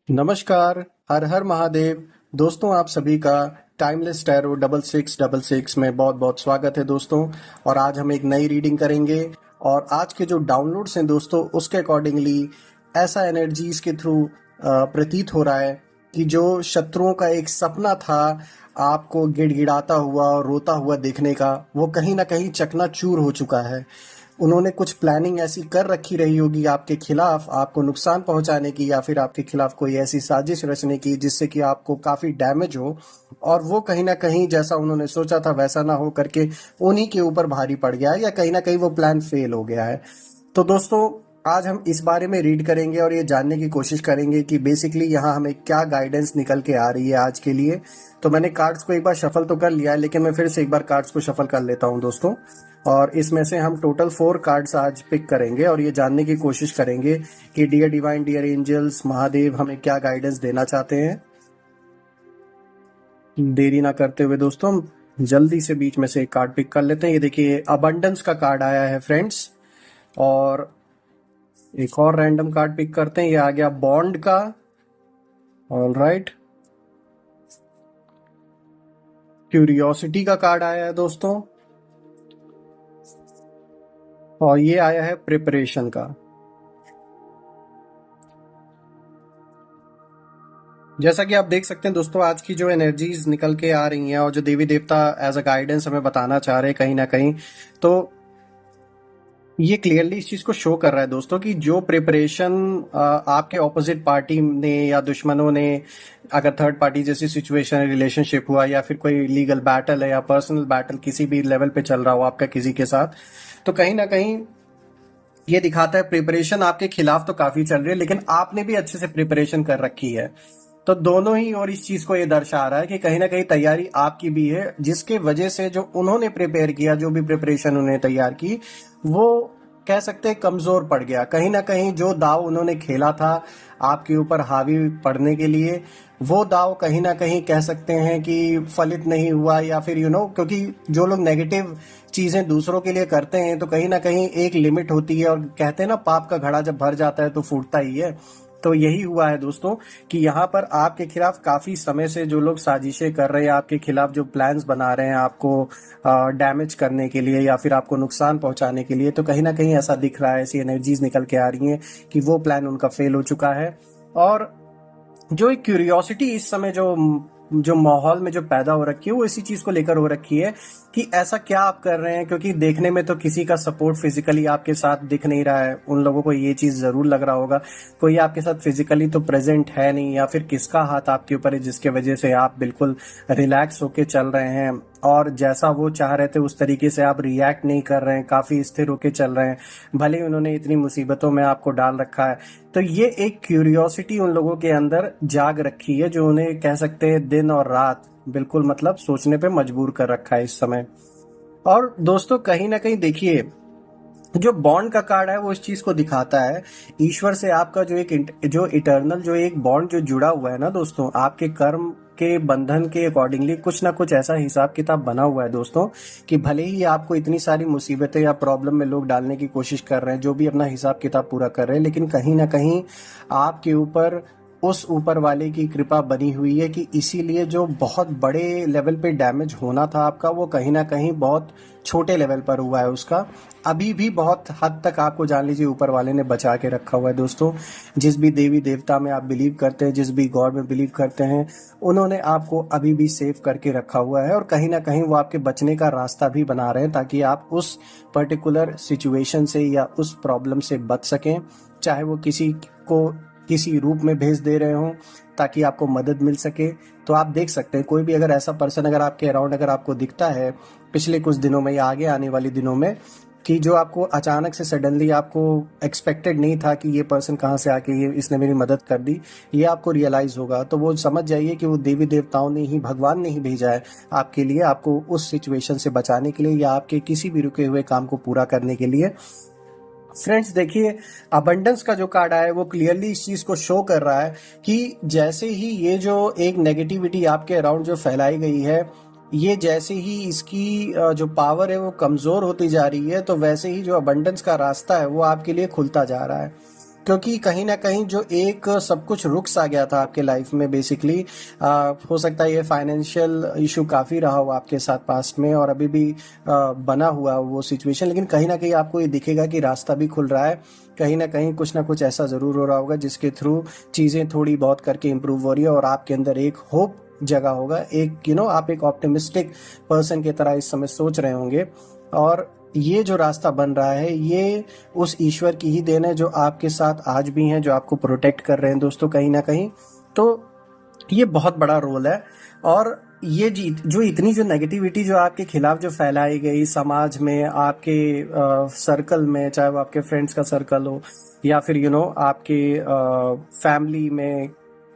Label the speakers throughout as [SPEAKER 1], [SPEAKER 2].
[SPEAKER 1] नमस्कार, हर हर महादेव। दोस्तों, आप सभी का टाइमलेस टैरो 6666 में बहुत बहुत स्वागत है दोस्तों। और आज हम एक नई रीडिंग करेंगे। और आज के जो डाउनलोड्स हैं दोस्तों, उसके अकॉर्डिंगली ऐसा एनर्जीज के थ्रू प्रतीत हो रहा है कि जो शत्रुओं का एक सपना था आपको गिड़गिड़ाता हुआ और रोता हुआ देखने का, वो कहीं ना कहीं चकनाचूर हो चुका है। उन्होंने कुछ प्लानिंग ऐसी कर रखी रही होगी आपके खिलाफ, आपको नुकसान पहुंचाने की, या फिर आपके खिलाफ कोई ऐसी साजिश रचने की जिससे कि आपको काफी डैमेज हो। और वो कहीं ना कहीं जैसा उन्होंने सोचा था वैसा ना हो करके उन्हीं के ऊपर भारी पड़ गया है, या कहीं ना कहीं वो प्लान फेल हो गया है। तो दोस्तों, आज हम इस बारे में रीड करेंगे और ये जानने की कोशिश करेंगे कि बेसिकली यहाँ हमें क्या गाइडेंस निकल के आ रही है आज के लिए। तो मैंने कार्ड्स को एक बार शफल तो कर लिया है, लेकिन मैं फिर से एक बार कार्ड्स को शफल कर लेता हूँ दोस्तों। और इसमें से हम टोटल 4 कार्ड्स आज पिक करेंगे और ये जानने की कोशिश करेंगे कि dear divine, dear angels, Mahadev हमें क्या गाइडेंस देना चाहते हैं। देरी ना करते हुए दोस्तों, हम जल्दी से बीच में से एक कार्ड पिक कर लेते हैं। ये देखिए, अबंडेंस का कार्ड आया है फ्रेंड्स। और एक और रैंडम कार्ड पिक करते हैं, ये आ गया बॉन्ड का। ऑल राइट, क्यूरियोसिटी का कार्ड आया है दोस्तों। और ये आया है प्रिपरेशन का। जैसा कि आप देख सकते हैं दोस्तों, आज की जो एनर्जीज निकल के आ रही हैं और जो देवी देवता एज अ गाइडेंस हमें बताना चाह रहे हैं कहीं ना कहीं, तो ये क्लियरली इस चीज को शो कर रहा है दोस्तों कि जो प्रिपरेशन आपके ऑपोजिट पार्टी ने या दुश्मनों ने, अगर थर्ड पार्टी जैसी सिचुएशन, रिलेशनशिप हुआ या फिर कोई लीगल बैटल है या पर्सनल बैटल किसी भी लेवल पे चल रहा हो आपका किसी के साथ, तो कहीं ना कहीं ये दिखाता है प्रिपरेशन आपके खिलाफ तो काफी चल रही है, लेकिन आपने भी अच्छे से प्रिपरेशन कर रखी है। तो दोनों ही और इस चीज को ये दर्शा रहा है कि कहीं ना कहीं तैयारी आपकी भी है, जिसके वजह से जो उन्होंने प्रिपेयर किया, जो भी प्रिपरेशन उन्होंने तैयार की, वो कह सकते हैं कमजोर पड़ गया। कहीं ना कहीं जो दाव उन्होंने खेला था आपके ऊपर हावी पड़ने के लिए, वो दाव कहीं ना कहीं कह सकते हैं कि फलित नहीं हुआ, या फिर क्योंकि जो लोग नेगेटिव चीजें दूसरों के लिए करते हैं तो कहीं ना कहीं एक लिमिट होती है, और कहते हैं ना, पाप का घड़ा जब भर जाता है तो फूटता ही है। तो यही हुआ है दोस्तों कि यहाँ पर आपके खिलाफ काफी समय से जो लोग साजिशें कर रहे हैं, आपके खिलाफ जो प्लान्स बना रहे हैं आपको डैमेज करने के लिए या फिर आपको नुकसान पहुंचाने के लिए, तो कहीं ना कहीं ऐसा दिख रहा है, ऐसी एनर्जीज निकल के आ रही हैं कि वो प्लान उनका फेल हो चुका है। और जो एक क्यूरियोसिटी इस समय जो माहौल में जो पैदा हो रखी है, वो इसी चीज को लेकर हो रखी है कि ऐसा क्या आप कर रहे हैं, क्योंकि देखने में तो किसी का सपोर्ट फिजिकली आपके साथ दिख नहीं रहा है। उन लोगों को ये चीज जरूर लग रहा होगा कोई आपके साथ फिजिकली तो प्रेजेंट है नहीं, या फिर किसका हाथ आपके ऊपर है जिसके वजह से आप बिल्कुल रिलैक्स होके चल रहे हैं और जैसा वो चाह रहे थे उस तरीके से आप रिएक्ट नहीं कर रहे हैं, काफी स्थिर होके चल रहे हैं, भले ही उन्होंने इतनी मुसीबतों में आपको डाल रखा है। तो ये एक क्यूरियोसिटी उन लोगों के अंदर जाग रखी है, जो उन्हें कह सकते हैं दिन और रात बिल्कुल मतलब सोचने पे मजबूर कर रखा है इस समय। और दोस्तों, कहीं ना कहीं देखिए, जो बॉन्ड का कार्ड है वो इस चीज को दिखाता है, ईश्वर से आपका जो इटर्नल जो एक बॉन्ड जो जुड़ा हुआ है ना दोस्तों, आपके कर्म के बंधन के अकॉर्डिंगली कुछ ना कुछ ऐसा हिसाब किताब बना हुआ है दोस्तों, कि भले ही आपको इतनी सारी मुसीबतें या प्रॉब्लम में लोग डालने की कोशिश कर रहे हैं, जो भी अपना हिसाब किताब पूरा कर रहे हैं, लेकिन कहीं ना कहीं आपके ऊपर उस ऊपर वाले की कृपा बनी हुई है कि इसीलिए जो बहुत बड़े लेवल पे डैमेज होना था आपका, वो कहीं ना कहीं बहुत छोटे लेवल पर हुआ है उसका। अभी भी बहुत हद तक आपको जान लीजिए ऊपर वाले ने बचा के रखा हुआ है दोस्तों। जिस भी देवी देवता में आप बिलीव करते हैं, जिस भी गॉड में बिलीव करते हैं, उन्होंने आपको अभी भी सेव करके रखा हुआ है, और कहीं ना कहीं वो आपके बचने का रास्ता भी बना रहे हैं ताकि आप उस पर्टिकुलर सिचुएशन से या उस प्रॉब्लम से बच सकें। चाहे वो किसी को किसी रूप में भेज दे रहे हो ताकि आपको मदद मिल सके। तो आप देख सकते हैं, कोई भी अगर ऐसा पर्सन अगर आपके अराउंड अगर आपको दिखता है पिछले कुछ दिनों में या आगे आने वाले दिनों में, कि जो आपको अचानक से सडनली आपको एक्सपेक्टेड नहीं था कि ये पर्सन कहाँ से आके ये इसने मेरी मदद कर दी, ये आपको रियलाइज होगा, तो वो समझ जाइए कि वो देवी देवताओं ने ही, भगवान ने ही भेजा है आपके लिए, आपको उस सिचुएशन से बचाने के लिए या आपके किसी भी रुके हुए काम को पूरा करने के लिए। फ्रेंड्स देखिए, अबंडेंस का जो कार्ड आया है वो क्लियरली इस चीज को शो कर रहा है कि जैसे ही ये जो एक नेगेटिविटी आपके अराउंड जो फैलाई गई है, ये जैसे ही इसकी जो पावर है वो कमजोर होती जा रही है, तो वैसे ही जो अबंडेंस का रास्ता है वो आपके लिए खुलता जा रहा है। क्योंकि कहीं ना कहीं जो एक सब कुछ रुक सा गया था आपके लाइफ में बेसिकली, हो सकता है ये फाइनेंशियल इशू काफ़ी रहा हो आपके साथ पास्ट में, और अभी भी बना हुआ वो सिचुएशन, लेकिन कहीं ना कहीं आपको ये दिखेगा कि रास्ता भी खुल रहा है। कहीं ना कुछ ऐसा ज़रूर हो रहा होगा जिसके थ्रू चीज़ें थोड़ी बहुत करके इम्प्रूव हो रही है, और आपके अंदर एक होप जगह होगा, एक आप एक ऑप्टिमिस्टिक पर्सन की तरह इस समय सोच रहे होंगे। और ये जो रास्ता बन रहा है ये उस ईश्वर की ही देन है जो आपके साथ आज भी हैं, जो आपको प्रोटेक्ट कर रहे हैं दोस्तों कहीं ना कहीं। तो ये बहुत बड़ा रोल है। और ये जो इतनी जो नेगेटिविटी जो आपके खिलाफ जो फैलाई गई समाज में, आपके सर्कल में, चाहे वो आपके फ्रेंड्स का सर्कल हो या फिर आपके फैमिली में,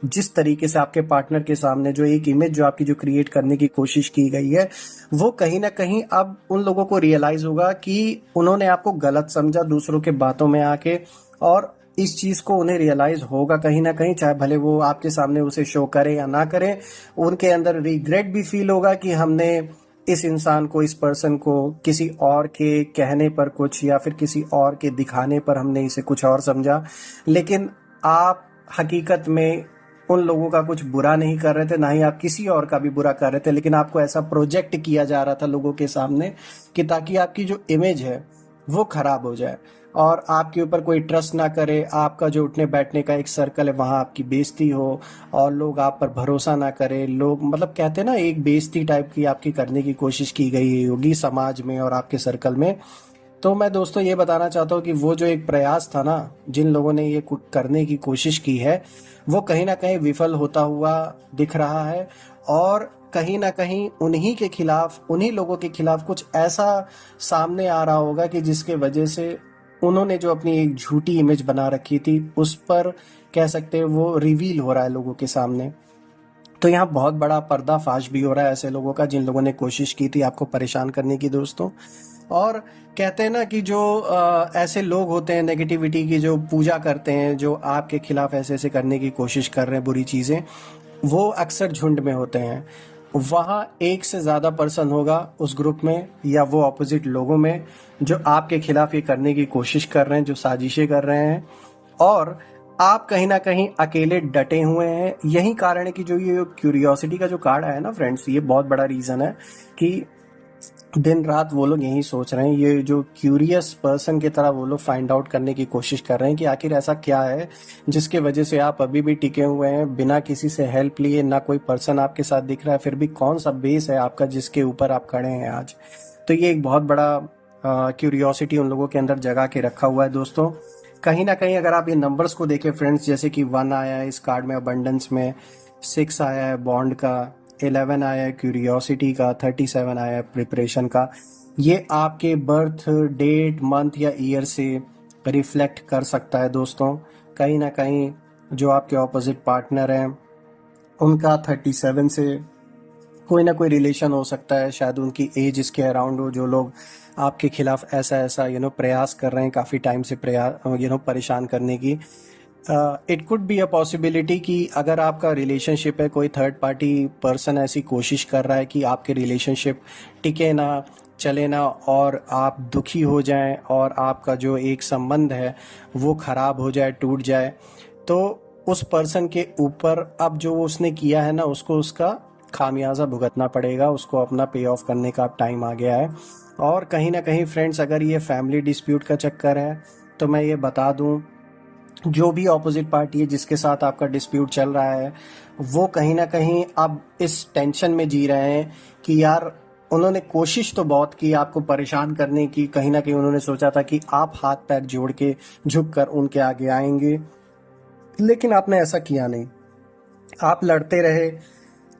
[SPEAKER 1] जिस तरीके से आपके पार्टनर के सामने जो एक इमेज जो आपकी जो क्रिएट करने की कोशिश की गई है, वो कहीं ना कहीं अब उन लोगों को रियलाइज होगा कि उन्होंने आपको गलत समझा दूसरों के बातों में आके। और इस चीज को उन्हें रियलाइज होगा कहीं ना कहीं, चाहे भले वो आपके सामने उसे शो करे या ना करे, उनके अंदर रिग्रेट भी फील होगा कि हमने इस इंसान को, इस पर्सन को किसी और के कहने पर कुछ या फिर किसी और के दिखाने पर हमने इसे कुछ और समझा। लेकिन आप हकीकत में उन लोगों का कुछ बुरा नहीं कर रहे थे, ना ही आप किसी और का भी बुरा कर रहे थे, लेकिन आपको ऐसा प्रोजेक्ट किया जा रहा था लोगों के सामने कि ताकि आपकी जो इमेज है वो खराब हो जाए और आपके ऊपर कोई ट्रस्ट ना करे, आपका जो उठने बैठने का एक सर्कल है वहाँ आपकी बेइज्जती हो और लोग आप पर भरोसा ना करे। लोग मतलब कहते हैं ना, एक बेइज्जती टाइप की आपकी करने की कोशिश की गई होगी समाज में और आपके सर्कल में। तो मैं दोस्तों ये बताना चाहता हूँ कि वो जो एक प्रयास था ना, जिन लोगों ने ये करने की कोशिश की है, वो कहीं ना कहीं विफल होता हुआ दिख रहा है। और कहीं ना कहीं उन्हीं के खिलाफ, उन्हीं लोगों के खिलाफ कुछ ऐसा सामने आ रहा होगा कि जिसके वजह से उन्होंने जो अपनी एक झूठी इमेज बना रखी थी उस पर कह सकते हैं वो रिवील हो रहा है लोगों के सामने। तो यहाँ बहुत बड़ा पर्दाफाश भी हो रहा है ऐसे लोगों का जिन लोगों ने कोशिश की थी आपको परेशान करने की दोस्तों। और कहते हैं ना कि जो ऐसे लोग होते हैं नेगेटिविटी की जो पूजा करते हैं, जो आपके खिलाफ ऐसे ऐसे करने की कोशिश कर रहे हैं बुरी चीज़ें, वो अक्सर झुंड में होते हैं। वहाँ एक से ज़्यादा पर्सन होगा उस ग्रुप में या वो ऑपोजिट लोगों में जो आपके खिलाफ ये करने की कोशिश कर रहे हैं, जो साजिशें कर रहे हैं। और आप कहीं ना कहीं अकेले डटे हुए हैं। यही कारण है कि जो ये क्यूरियोसिटी का जो कार्ड आया ना फ्रेंड्स, ये बहुत बड़ा रीज़न है कि दिन रात वो लोग यही सोच रहे हैं, ये जो क्यूरियस पर्सन की तरह वो लोग फाइंड आउट करने की कोशिश कर रहे हैं कि आखिर ऐसा क्या है जिसके वजह से आप अभी भी टिके हुए हैं बिना किसी से हेल्प लिए, ना कोई पर्सन आपके साथ दिख रहा है, फिर भी कौन सा बेस है आपका जिसके ऊपर आप खड़े हैं आज। तो ये एक बहुत बड़ा क्यूरियोसिटी उन लोगों के अंदर जगा के रखा हुआ है दोस्तों। कहीं ना कहीं अगर आप ये नंबर्स को देखें फ्रेंड्स, जैसे कि 1 आया है इस कार्ड में अबंडेंस में, 6 आया है बॉन्ड का, 11 आया है क्यूरियोसिटी का, 37 आया है प्रिपरेशन का। ये आपके बर्थ डेट, मंथ या ईयर से रिफ्लेक्ट कर सकता है दोस्तों। कहीं ना कहीं जो आपके ऑपोजिट पार्टनर हैं उनका 37 से कोई ना कोई रिलेशन हो सकता है, शायद उनकी एज इसके अराउंड हो, जो लोग आपके खिलाफ ऐसा ऐसा प्रयास कर रहे हैं काफ़ी टाइम से, प्रयास परेशान करने की। It could be a possibility कि अगर आपका रिलेशनशिप है, कोई थर्ड पार्टी पर्सन ऐसी कोशिश कर रहा है कि आपके रिलेशनशिप टिके ना, चले ना, और आप दुखी हो जाएं और आपका जो एक संबंध है वो ख़राब हो जाए, टूट जाए। तो उस पर्सन के ऊपर अब जो उसने किया है ना, उसको उसका खामियाजा भुगतना पड़ेगा, उसको अपना पे ऑफ करने का अब टाइम आ गया है। और कहीं ना कहीं फ्रेंड्स, अगर ये फैमिली डिस्प्यूट का चक्कर है तो मैं ये बता दूं, जो भी ऑपोजिट पार्टी है जिसके साथ आपका डिस्प्यूट चल रहा है, वो कहीं ना कहीं अब इस टेंशन में जी रहे हैं कि यार उन्होंने कोशिश तो बहुत की आपको परेशान करने की। कहीं ना कहीं उन्होंने सोचा था कि आप हाथ पैर जोड़ के झुक कर उनके आगे आएंगे, लेकिन आपने ऐसा किया नहीं। आप लड़ते रहे,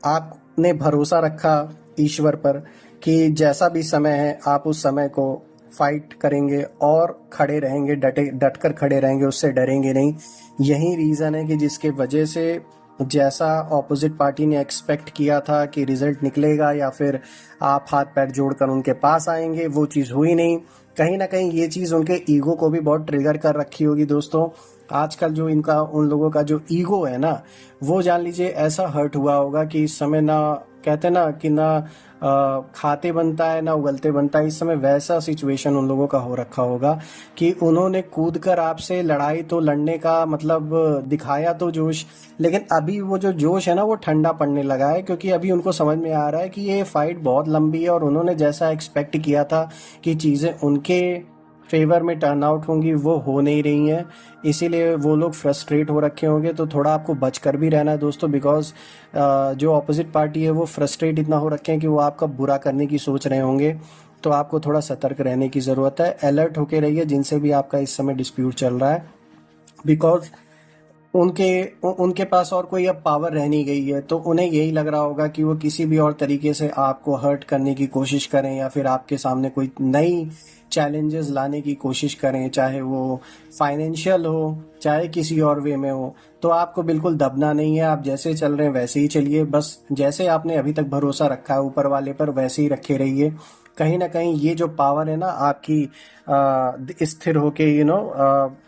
[SPEAKER 1] आपने भरोसा रखा ईश्वर पर कि जैसा भी समय है आप उस समय को फाइट करेंगे और खड़े रहेंगे, डट कर खड़े रहेंगे, उससे डरेंगे नहीं। यही रीज़न है कि जिसके वजह से जैसा ऑपोजिट पार्टी ने एक्सपेक्ट किया था कि रिजल्ट निकलेगा या फिर आप हाथ पैर जोड़कर उनके पास आएंगे, वो चीज़ हुई नहीं। कहीं ना कहीं ये चीज़ उनके ईगो को भी बहुत ट्रिगर कर रखी होगी दोस्तों। आजकल जो इनका, उन लोगों का जो ईगो है ना, वो जान लीजिए ऐसा हर्ट हुआ होगा कि इस समय ना, कहते ना कि ना खाते बनता है ना उगलते बनता है। इस समय वैसा सिचुएशन उन लोगों का हो रखा होगा कि उन्होंने कूद कर आपसे लड़ाई तो लड़ने का मतलब दिखाया तो जोश, लेकिन अभी वो जो जोश है ना वो ठंडा पड़ने लगा है, क्योंकि अभी उनको समझ में आ रहा है कि ये फाइट बहुत लंबी है और उन्होंने जैसा एक्सपेक्ट किया था कि चीज़ें उनके फेवर में टर्न आउट होंगी वो हो नहीं रही हैं। इसीलिए वो लोग फ्रस्ट्रेट हो रखे होंगे। तो थोड़ा आपको बचकर भी रहना है दोस्तों, बिकॉज जो ऑपोजिट पार्टी है वो फ्रस्ट्रेट इतना हो रखे हैं कि वो आपका बुरा करने की सोच रहे होंगे। तो आपको थोड़ा सतर्क रहने की ज़रूरत है। अलर्ट होके रहिए जिनसे भी आपका इस समय डिस्प्यूट चल रहा है, बिकॉज उनके उनके पास और कोई अब पावर रह नहीं गई है। तो उन्हें यही लग रहा होगा कि वो किसी भी और तरीके से आपको हर्ट करने की कोशिश करें या फिर आपके सामने कोई नई चैलेंजेस लाने की कोशिश करें, चाहे वो फाइनेंशियल हो चाहे किसी और वे में हो। तो आपको बिल्कुल दबना नहीं है, आप जैसे चल रहे हैं वैसे ही चलिए। बस जैसे आपने अभी तक भरोसा रखा है ऊपर वाले पर वैसे ही रखे रहिए। कहीं ना कहीं ये जो पावर है ना आपकी स्थिर होके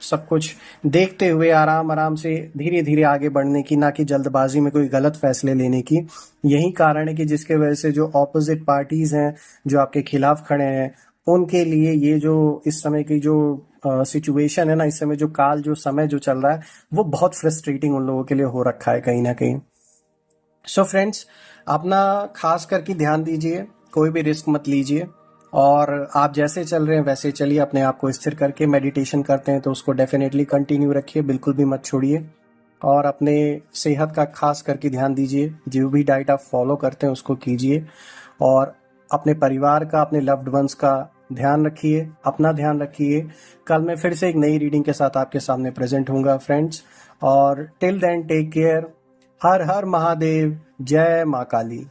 [SPEAKER 1] सब कुछ देखते हुए आराम आराम से धीरे धीरे आगे बढ़ने की, ना कि जल्दबाजी में कोई गलत फैसले लेने की, यही कारण है कि जिसके वजह से जो ऑपोजिट पार्टीज हैं जो आपके खिलाफ खड़े हैं उनके लिए ये जो इस समय की जो सिचुएशन है ना, इस समय जो काल जो समय जो चल रहा है वो बहुत फ्रस्ट्रेटिंग उन लोगों के लिए हो रखा है कहीं ना कहीं। सो फ्रेंड्स, अपना खास करके ध्यान दीजिए, कोई भी रिस्क मत लीजिए और आप जैसे चल रहे हैं वैसे चलिए। अपने आप को स्थिर करके मेडिटेशन करते हैं तो उसको डेफिनेटली कंटिन्यू रखिए, बिल्कुल भी मत छोड़िए। और अपने सेहत का खास करके ध्यान दीजिए, जो भी डाइट आप फॉलो करते हैं उसको कीजिए। और अपने परिवार का, अपने लव्ड वंस का ध्यान रखिए, अपना ध्यान रखिए। कल मैं फिर से एक नई रीडिंग के साथ आपके सामने प्रेजेंट होऊंगा फ्रेंड्स। और टिल देन टेक केयर। हर हर महादेव, जय माँ काली।